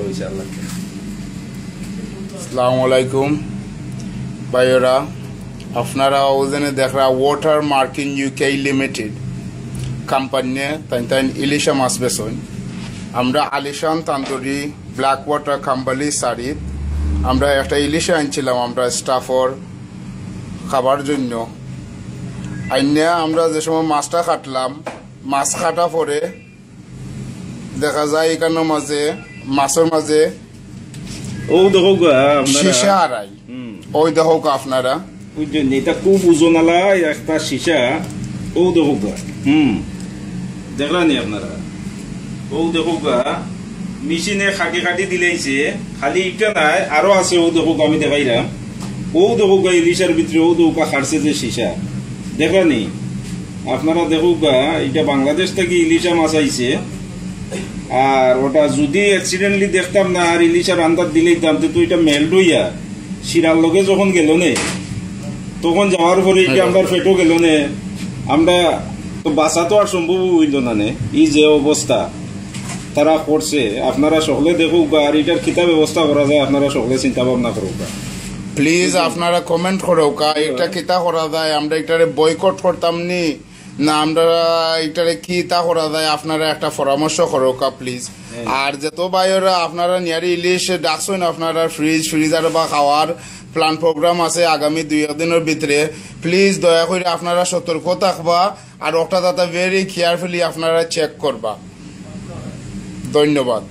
হয়েছে আল্লাহ। আসসালামু আলাইকুম ভাইয়েরা, আপনারা ওজনে দেখরা water marking UK limited company তাই ইলিশা মাছ বেচন। আমরা আলিশান তান্দুরি ব্ল্যাক ওয়াটার কাম্বালি সারিত আমরা একটা ইলিশা আনছিলাম আমরা স্টাফর খাবার জন্য। আইনে আমরা যে সময় মাছটা কাটলাম, মাছ কাটা পরে দেখা যায় এখানে মাঝে মাছের মাঝে ও দেখো সীসা হারাই। ওই দেখো আপনারা বুঝছেন, এটা খুব ওজনালা একটা সীসা। ও দেখো দেখলা নি আপনারা? ও দেখো মেশিনে খাটি খাটি দিলেইছে, খালি এটা নাই আরো আছে। ও দেখো আমি দেখাইলাম। ও দেখো ইলিশার ভিতরে ও দেখো খাড়ছে যে সীসা, দেখলা নি আপনারা? দেখো এটা বাংলাদেশ থেকে ইলিশা মাছ আইছে। আর ওটা যদি অ্যাক্সিডেন্টলি দেখতাম না আর ইলিশার আন্দাজ দিলেই দাম তো এটা মেল্ট হইয়া শিরার লগে যখন গেল নে, তখন যাওয়ার পরে এটা আমরা পেটও গেল নে, আমরা তো বাঁচা তো আর সম্ভব হইল না নে। এই যে অবস্থা তারা করছে, আপনারা সকলে দেখুক আর এটার খিতা ব্যবস্থা করা যায়, আপনারা সকলে চিন্তা ভাবনা করুক। প্লিজ আপনারা কমেন্ট করুক এটা কিতা করা যায়, আমরা এটারে বয়কট করতাম নি না, আমরা এটারে কি তা করা যায়, আপনারা একটা পরামর্শ করুক প্লিজ। আর যত ভাইয়েরা আপনারা নিয়ারি ইলিশ ডাকছেন, আপনারা ফ্রিজার বা খাওয়ার প্ল্যান প্রোগ্রাম আছে আগামী 2 দিনের ভিতরে, প্লিজ দয়া করে আপনারা সতর্ক থাকবা আর ওটা দাদা ভেরি কেয়ারফুলি আপনারা চেক করবা। ধন্যবাদ।